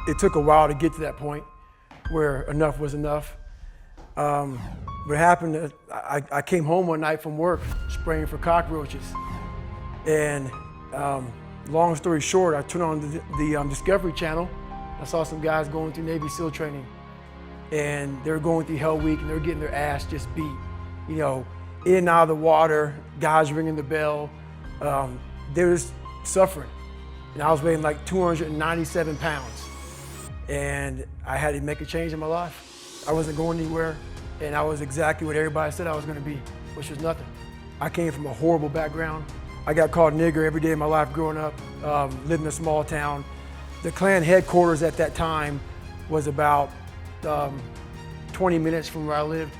It took a while to get to that point where enough was enough. What happened, I came home one night from work spraying for cockroaches. And long story short, I turned on the Discovery Channel. I saw some guys going through Navy SEAL training. And they were going through Hell Week and they were getting their ass just beat. You know, in and out of the water, guys ringing the bell. They were just suffering. And I was weighing like 297 pounds. And I had to make a change in my life. I wasn't going anywhere, and I was exactly what everybody said I was gonna be, which was nothing. I came from a horrible background. I got called nigger every day of my life growing up, living in a small town. The Klan headquarters at that time was about 20 minutes from where I lived.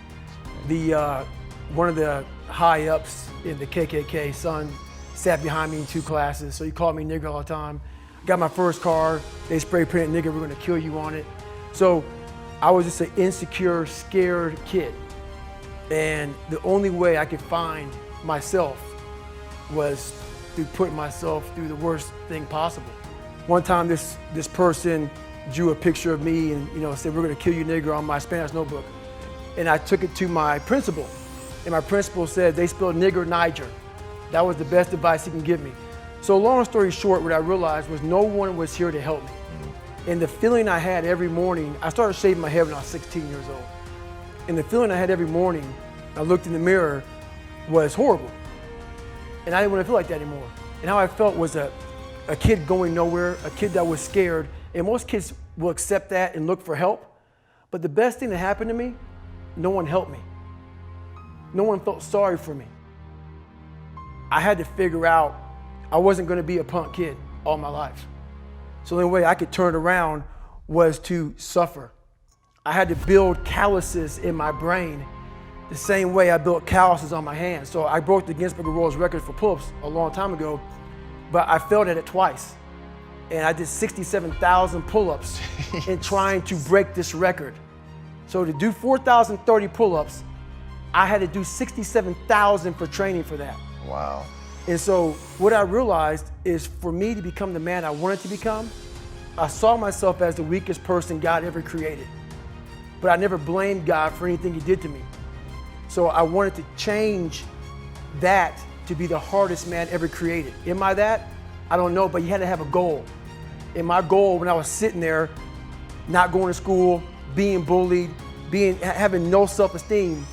One of the high ups in the KKK, son, sat behind me in 2 classes, so he called me nigger all the time. Got my first car, they spray painted nigger, we're gonna kill you on it. So I was just an insecure, scared kid. And the only way I could find myself was through putting myself through the worst thing possible. One time this person drew a picture of me and said, we're gonna kill you nigger on my Spanish notebook. And I took it to my principal. And my principal said, they spelled nigger Niger. That was the best advice he can give me. So long story short, what I realized was no one was here to help me. And the feeling I had every morning, I started shaving my head when I was 16 years old. And the feeling I had every morning, I looked in the mirror, was horrible. And I didn't want to feel like that anymore. And how I felt was a kid going nowhere, a kid that was scared. And most kids will accept that and look for help. But the best thing that happened to me, no one helped me. No one felt sorry for me. I had to figure out I wasn't gonna be a punk kid all my life. So the only way I could turn it around was to suffer. I had to build calluses in my brain the same way I built calluses on my hands. So I broke the Guinness Book of World Records for pull-ups a long time ago, but I failed at it twice. And I did 67,000 pull-ups in trying to break this record. So to do 4,030 pull-ups, I had to do 67,000 for training for that. Wow. And so what I realized is for me to become the man I wanted to become, I saw myself as the weakest person God ever created. But I never blamed God for anything he did to me. So I wanted to change that to be the hardest man ever created. Am I that? I don't know, but you had to have a goal. And my goal when I was sitting there, not going to school, being bullied, having no self-esteem,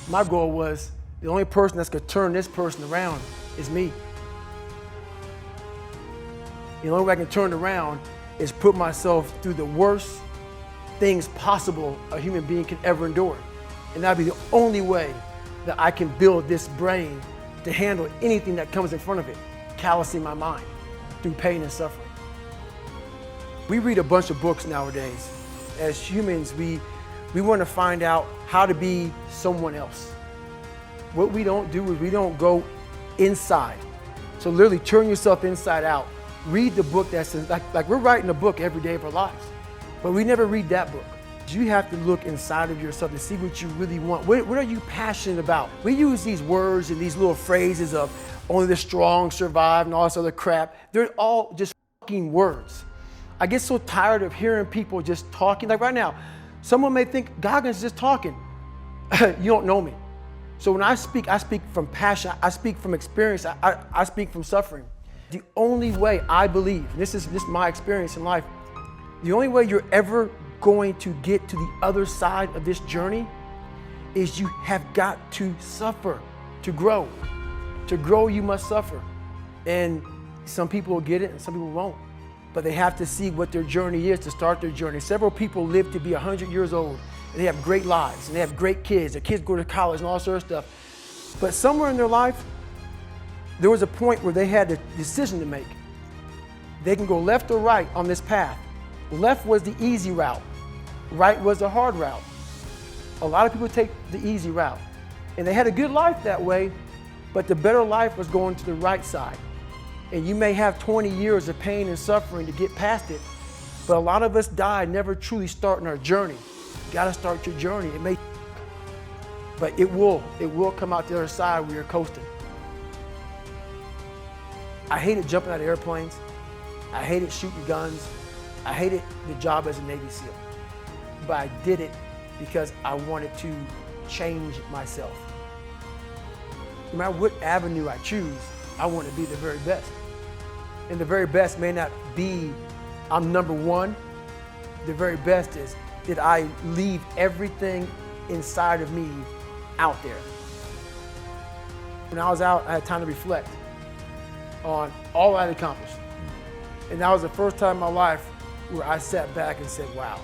my goal was the only person that's gonna turn this person around is me. The only way I can turn it around is put myself through the worst things possible a human being can ever endure. And that'd be the only way that I can build this brain to handle anything that comes in front of it, callousing my mind through pain and suffering. We read a bunch of books nowadays. As humans, we want to find out how to be someone else. What we don't do is we don't go inside. So literally turn yourself inside out. Read the book that says, like we're writing a book every day of our lives, but we never read that book. You have to look inside of yourself to see what you really want. What are you passionate about? We use these words and these little phrases of only the strong survive and all this other crap. They're all just fucking words. I get so tired of hearing people just talking. Like right now, someone may think Goggins is just talking. You don't know me. So when I speak from passion, I speak from experience, I speak from suffering. The only way I believe, and this is my experience in life, the only way you're ever going to get to the other side of this journey is you have got to suffer to grow. To grow, you must suffer. And some people will get it and some people won't. But they have to see what their journey is to start their journey. Several people live to be 100 years old. And they have great lives, and they have great kids. Their kids go to college and all sorts of stuff. But somewhere in their life, there was a point where they had a decision to make. They can go left or right on this path. Left was the easy route. Right was the hard route. A lot of people take the easy route. And they had a good life that way, but the better life was going to the right side. And you may have 20 years of pain and suffering to get past it, but a lot of us die never truly starting our journey. You gotta start your journey. It may, but it will come out the other side where you're coasting. I hated jumping out of airplanes. I hated shooting guns. I hated the job as a Navy SEAL, but I did it because I wanted to change myself. No matter what avenue I choose, I want to be the very best. And the very best may not be I'm number one. The very best is that I leave everything inside of me out there. When I was out, I had time to reflect on all I had accomplished. And that was the first time in my life where I sat back and said, wow.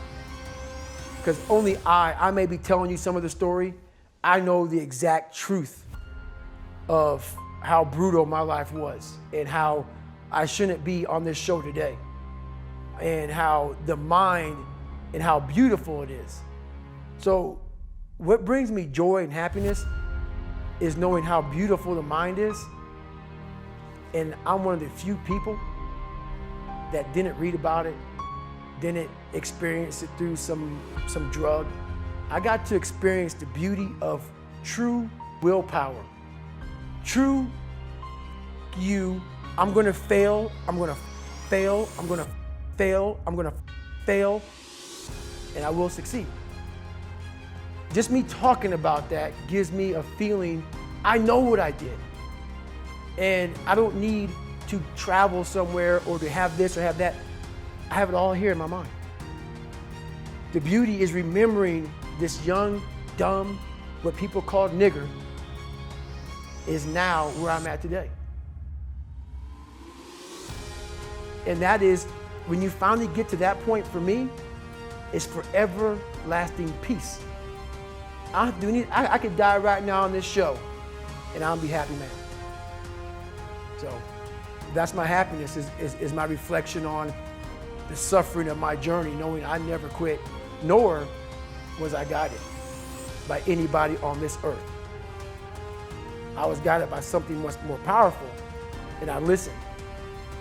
Because only I may be telling you some of the story, I know the exact truth of how brutal my life was and how I shouldn't be on this show today, and how the mind and how beautiful it is. So what brings me joy and happiness is knowing how beautiful the mind is. And I'm one of the few people that didn't read about it, didn't experience it through some drug. I got to experience the beauty of true willpower. True you. I'm gonna fail, I'm gonna fail, I'm gonna fail, I'm gonna fail, and I will succeed. Just me talking about that gives me a feeling I know what I did. And I don't need to travel somewhere or to have this or have that. I have it all here in my mind. The beauty is remembering this young, dumb, what people call nigger, is now where I'm at today. And that is, when you finally get to that point for me, it's forever lasting peace. I could die right now on this show and I'll be happy, man. So that's my happiness, is my reflection on the suffering of my journey, knowing I never quit, nor was I guided by anybody on this earth. I was guided by something much more powerful, and I listened.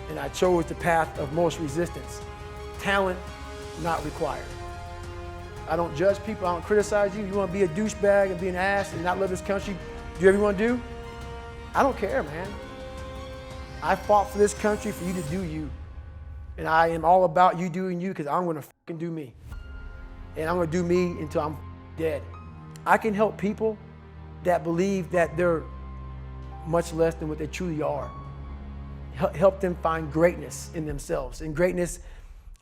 And I chose the path of most resistance. Talent not required. I don't judge people, I don't criticize you. You want to be a douchebag and be an ass and not love this country, do whatever you want to do? I don't care, man. I fought for this country for you to do you. And I am all about you doing you, because I'm going to fucking do me. And I'm going to do me until I'm dead. I can help people that believe that they're much less than what they truly are. Help them find greatness in themselves. And greatness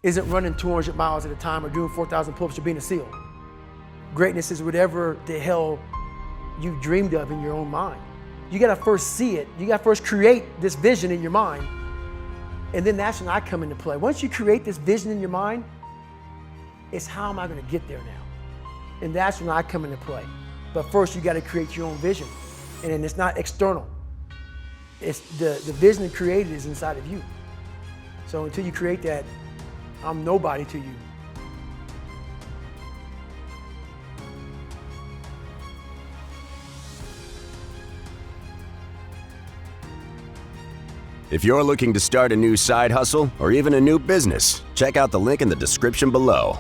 isn't running 200 miles at a time or doing 4,000 pull-ups or being a SEAL. Greatness is whatever the hell you dreamed of in your own mind. You gotta first see it. You gotta first create this vision in your mind. And then that's when I come into play. Once you create this vision in your mind, it's how am I gonna get there now? And that's when I come into play. But first you gotta create your own vision. And then it's not external. It's the vision created is inside of you. So until you create that, I'm nobody to you. If you're looking to start a new side hustle or even a new business, check out the link in the description below.